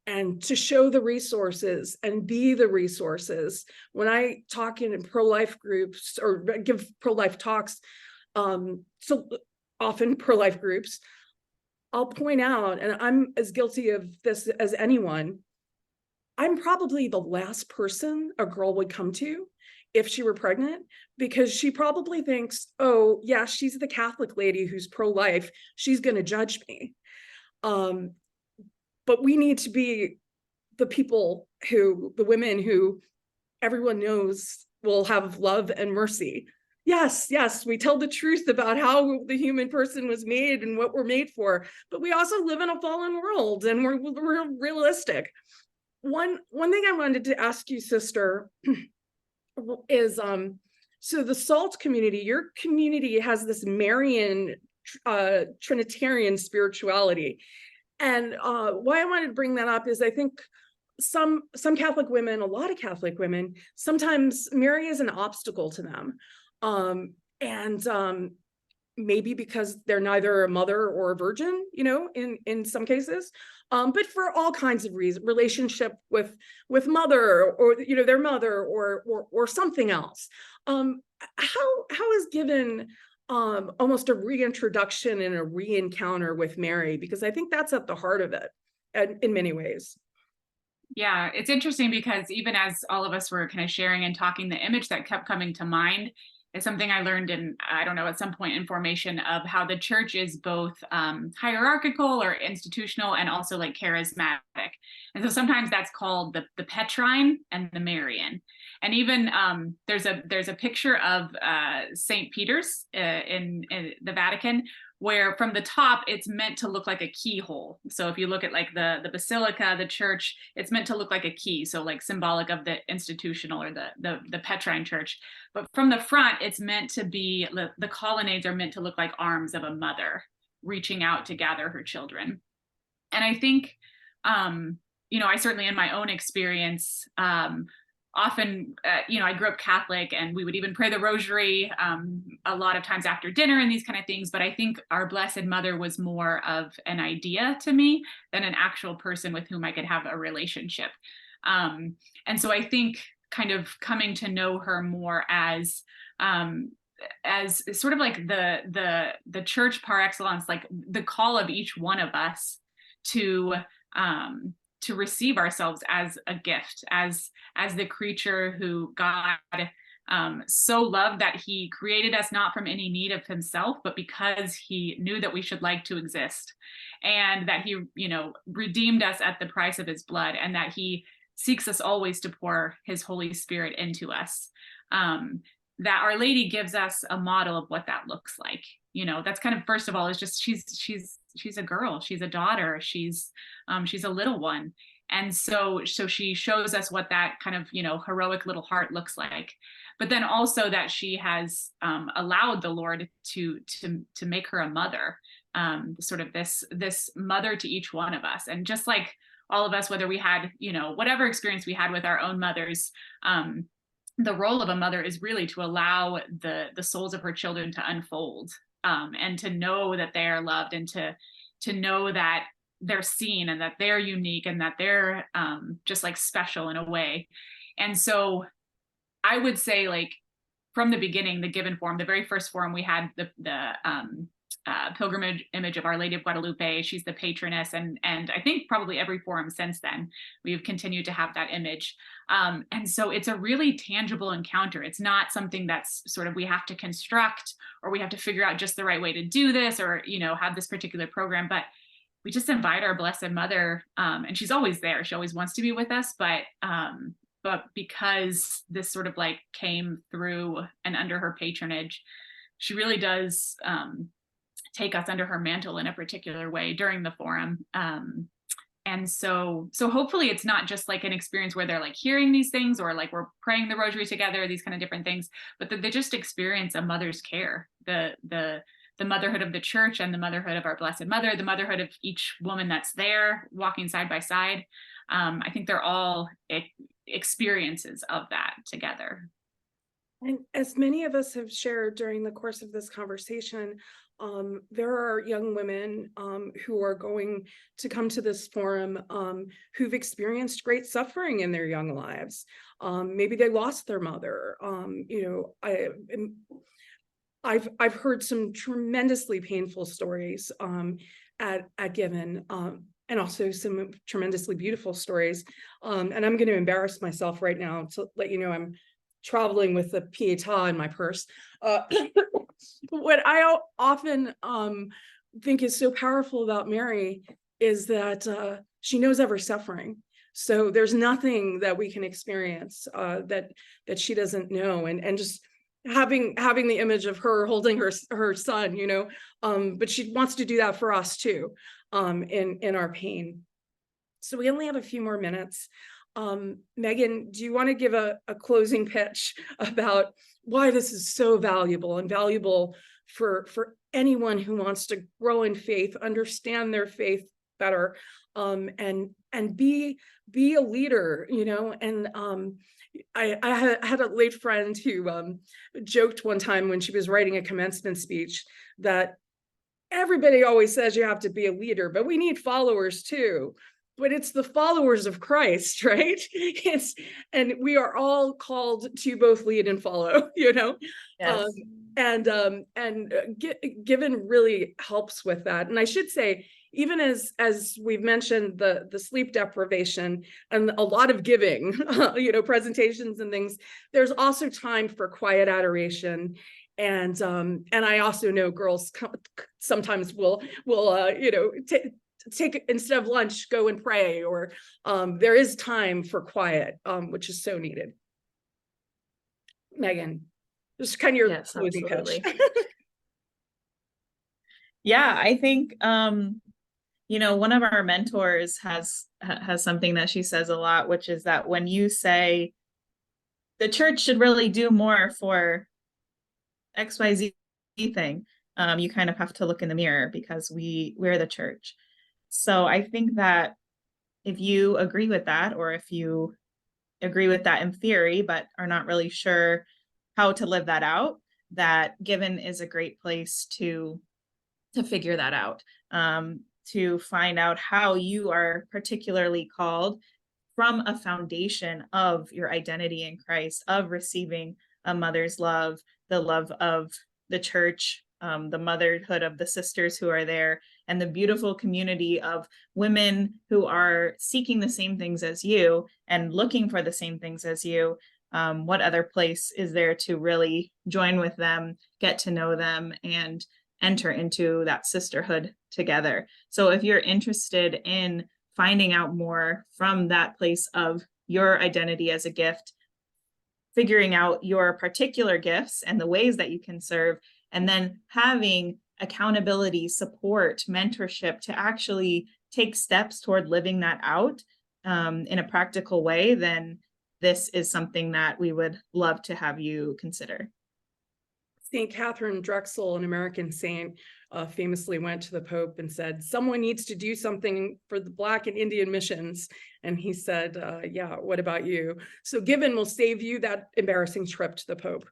and to show the resources and be the resources. When I talk in pro-life groups or give pro-life talks, so often pro-life groups, I'll point out, and I'm as guilty of this as anyone, I'm probably the last person a girl would come to if she were pregnant, because she probably thinks, oh yeah, she's the Catholic lady who's pro-life, she's going to judge me. But we need to be the people the women who everyone knows will have love and mercy. Yes, we tell the truth about how the human person was made and what we're made for, but we also live in a fallen world, and we're realistic. One thing I wanted to ask you, sister, is so the SOLT community, your community has this Marian Trinitarian spirituality. And why I wanted to bring that up is I think some Catholic women, a lot of Catholic women, sometimes Mary is an obstacle to them. Maybe because they're neither a mother or a virgin, in some cases, but for all kinds of reasons, relationship with mother, or their mother, or something else. How is Given almost a reintroduction and a re-encounter with Mary? Because I think that's at the heart of it, and in many ways. Yeah, it's interesting because even as all of us were kind of sharing and talking, the image that kept coming to mind is something I learned in, I don't know, at some point in formation, of how the church is both hierarchical or institutional, and also like charismatic. And so sometimes that's called the Petrine and the Marian. And even there's a picture of St. Peter's in the Vatican, where from the top, it's meant to look like a keyhole. So if you look at like the basilica, the church, it's meant to look like a key. So like symbolic of the institutional or the Petrine church. But from the front, it's meant to be, the colonnades are meant to look like arms of a mother reaching out to gather her children. And I think, you know, I certainly in my own experience, often, you know, I grew up Catholic, and we would even pray the rosary a lot of times after dinner and these kind of things. But I think our Blessed Mother was more of an idea to me than an actual person with whom I could have a relationship. And so I think kind of coming to know her more as sort of like the church par excellence, like the call of each one of us to receive ourselves as a gift, as the creature who God so loved that he created us not from any need of himself, but because he knew that we should like to exist, and that he, you know, redeemed us at the price of his blood, and that he seeks us always to pour his Holy Spirit into us. That Our Lady gives us a model of what that looks like. You know, that's kind of, first of all, is just she's a girl, she's a daughter, she's a little one. And so she shows us what that kind of, you know, heroic little heart looks like. But then also that she has allowed the Lord to make her a mother, sort of this mother to each one of us. And just like all of us, whether we had, you know, whatever experience we had with our own mothers, the role of a mother is really to allow the souls of her children to unfold, and to know that they are loved, and to know that they're seen, and that they're unique, and that they're just like special in a way. And so I would say, like, from the beginning, the Given Forum, the very first forum, we had the pilgrimage image of Our Lady of Guadalupe. She's the patroness, and I think probably every forum since then we've continued to have that image. And so it's a really tangible encounter. It's not something that's sort of we have to construct, or we have to figure out just the right way to do this, or, you know, have this particular program. But we just invite our Blessed Mother, and she's always there. She always wants to be with us, but because this sort of like came through and under her patronage, she really does take us under her mantle in a particular way during the forum. And so hopefully it's not just like an experience where they're like hearing these things, or like we're praying the rosary together, these kind of different things, but that they just experience a mother's care, the motherhood of the church, and the motherhood of our Blessed Mother, the motherhood of each woman that's there walking side by side. I think they're all experiences of that together. And as many of us have shared during the course of this conversation, there are young women who are going to come to this forum who've experienced great suffering in their young lives. Maybe they lost their mother. You know, I've heard some tremendously painful stories at Given, and also some tremendously beautiful stories. And I'm going to embarrass myself right now to let you know I'm traveling with a pietà in my purse. What I often think is so powerful about Mary is that she knows of our suffering. So there's nothing that we can experience that she doesn't know, and just having the image of her holding her son, you know, but she wants to do that for us too, in our pain. So we only have a few more minutes. Megan, do you want to give a closing pitch about why this is so valuable for anyone who wants to grow in faith, understand their faith better, and be a leader, you know? And I had a late friend who joked one time when she was writing a commencement speech that everybody always says you have to be a leader, but we need followers too. But it's the followers of Christ, right? And we are all called to both lead and follow, you know? Yes. Given really helps with that. And I should say, even as we've mentioned, the sleep deprivation and a lot of giving, you know, presentations and things, there's also time for quiet adoration. And I also know girls sometimes will you know, take instead of lunch, go and pray, or there is time for quiet, which is so needed. Megan, just kind of your closing pitch. Yeah, I think one of our mentors has something that she says a lot, which is that when you say the church should really do more for XYZ thing, you kind of have to look in the mirror because we're the church. So I think that if you agree with that, or if you agree with that in theory, but are not really sure how to live that out, that Given is a great place to figure that out, to find out how you are particularly called from a foundation of your identity in Christ, of receiving a mother's love, the love of the church, the motherhood of the sisters who are there, and the beautiful community of women who are seeking the same things as you and looking for the same things as you. What other place is there to really join with them, get to know them, and enter into that sisterhood together? So if you're interested in finding out more from that place of your identity as a gift, figuring out your particular gifts and the ways that you can serve, and then having accountability, support, mentorship to actually take steps toward living that out in a practical way, then this is something that we would love to have you consider. St. Catherine Drexel, an American saint, famously went to the Pope and said, someone needs to do something for the Black and Indian missions. And he said, yeah, what about you? So Given will save you that embarrassing trip to the Pope.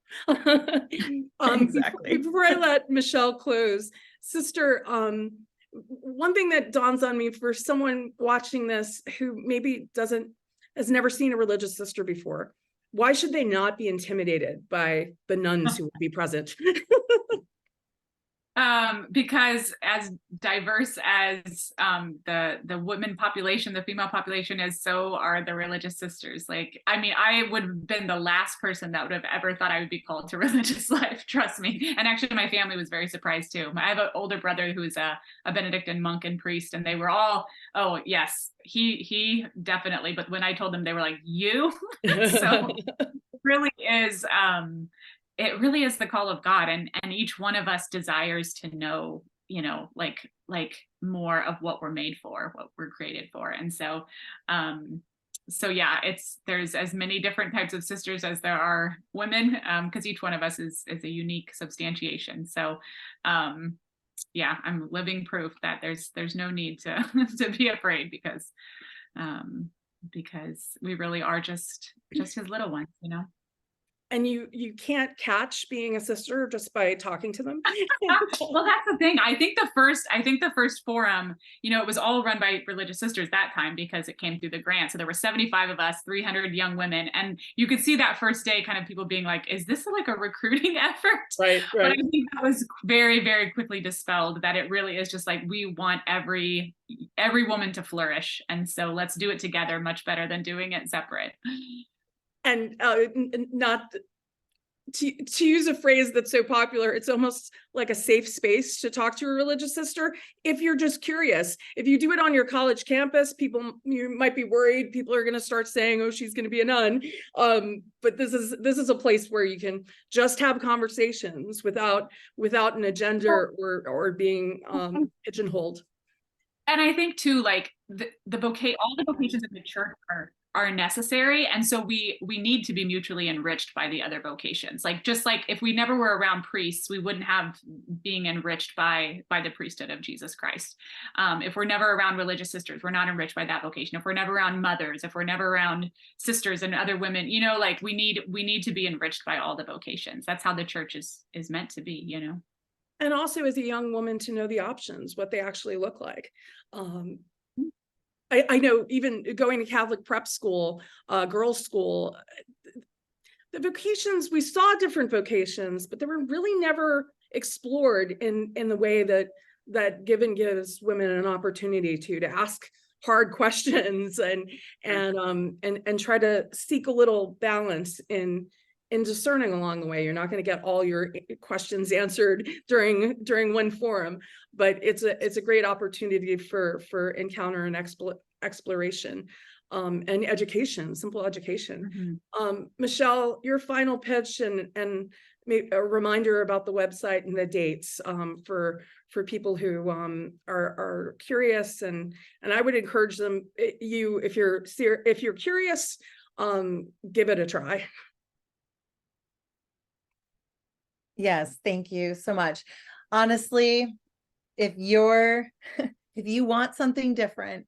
Exactly. Before I let Michelle close, sister, one thing that dawns on me for someone watching this who maybe has never seen a religious sister before, why should they not be intimidated by the nuns who will be present? Because as diverse as the women population, the female population is, so are the religious sisters. Like, I mean, I would have been the last person that would have ever thought I would be called to religious life, trust me. And actually my family was very surprised too. I have an older brother who's a Benedictine monk and priest, and they were all, oh yes, he definitely. But when I told them, they were like, you? So it really is the call of God, and each one of us desires to know, like more of what we're made for, what we're created for. And so yeah, there's as many different types of sisters as there are women, because each one of us is a unique substantiation. So yeah, I'm living proof that there's no need to to be afraid, because we really are just his little ones, And you can't catch being a sister just by talking to them. Well, that's the thing. I think the first forum, it was all run by religious sisters that time, because it came through the grant. So there were 75 of us, 300 young women. And you could see that first day kind of people being like, is this like a recruiting effort? Right. But I think that was very, very quickly dispelled, that it really is just like, we want every woman to flourish. And so let's do it together, much better than doing it separate. And not to use a phrase that's so popular, it's almost like a safe space to talk to a religious sister if you're just curious. If you do it on your college campus, you might be worried people are going to start saying, oh, she's going to be a nun. But this is a place where you can just have conversations without an agenda or being pigeonholed. And I think too, like all the vocations in the church are necessary, and so we need to be mutually enriched by the other vocations. Like, just like if we never were around priests, we wouldn't have being enriched by the priesthood of Jesus Christ. If we're never around religious sisters, we're not enriched by that vocation. If we're never around mothers, if we're never around sisters and other women, like we need to be enriched by all the vocations. That's how the church is meant to be, And also as a young woman to know the options, what they actually look like. I know even going to Catholic prep school, girls' school, the vocations, we saw different vocations, but they were really never explored in the way that Given gives women an opportunity to ask hard questions and try to seek a little balance in discerning along the way. You're not going to get all your questions answered during one forum, but it's a great opportunity for encounter and exploration. and education, simple education. Mhm. Michelle, your final pitch and maybe a reminder about the website and the dates for people who are curious, and I would encourage them, if you're curious, give it a try. Yes, thank you so much. Honestly, if you want something different,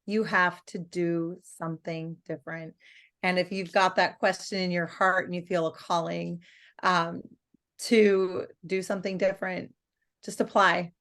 you have to do something different. And if you've got that question in your heart and you feel a calling to do something different, just apply.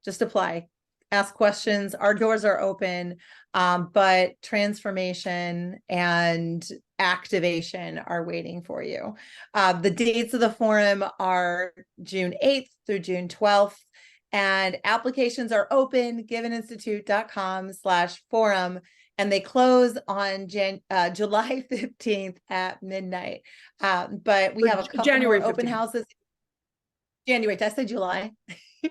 Just apply. Ask questions. Our doors are open, but transformation and activation are waiting for you. The dates of the forum are June 8th through June 12th. And applications are open, giveaninstitute.com/forum, and they close on July 15th at midnight. But we have a couple January more open 15th. houses. January, did I say July?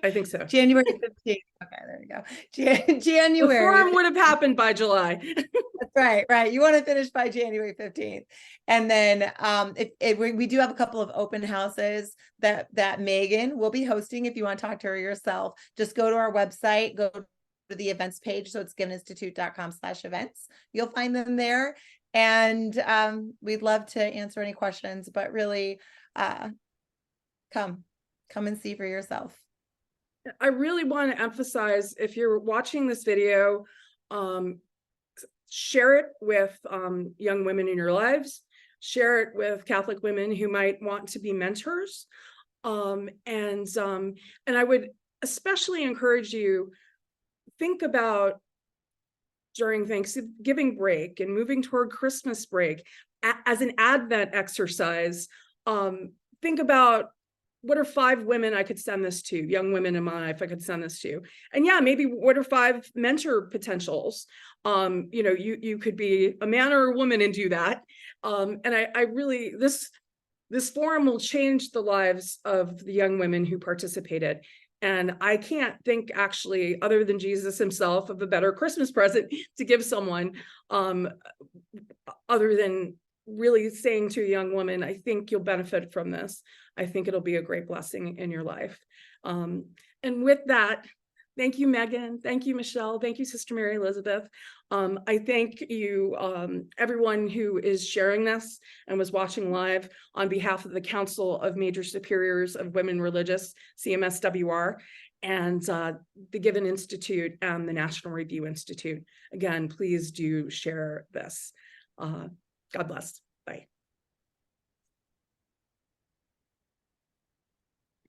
I think so. January 15th. Okay, there we go. The January. forum would have happened by July. That's right. You want to finish by January 15th. And then we do have a couple of open houses that Megan will be hosting. If you want to talk to her yourself, just go to our website, go to the events page. So it's giveaninstitute.com/events. You'll find them there. And we'd love to answer any questions, but really come and see for yourself. I really want to emphasize, if you're watching this video, share it with young women in your lives, share it with Catholic women who might want to be mentors. And I would especially encourage you, think about during Thanksgiving break and moving toward Christmas break as an Advent exercise. Think about, what are 5 women I could send this to, young women in my life I could send this to? And yeah, maybe what are 5 mentor potentials? You could be a man or a woman and do that. And I really, this forum will change the lives of the young women who participated. And I can't think, actually, other than Jesus himself, of a better Christmas present to give someone, other than really saying to a young woman, I think you'll benefit from this. I think it'll be a great blessing in your life. And with that, thank you, Megan. Thank you, Michelle. Thank you, Sister Mary Elizabeth. I thank you, everyone who is sharing this and was watching live, on behalf of the Council of Major Superiors of Women Religious, CMSWR, and the Given Institute and the National Review Institute. Again, please do share this. God bless. Bye.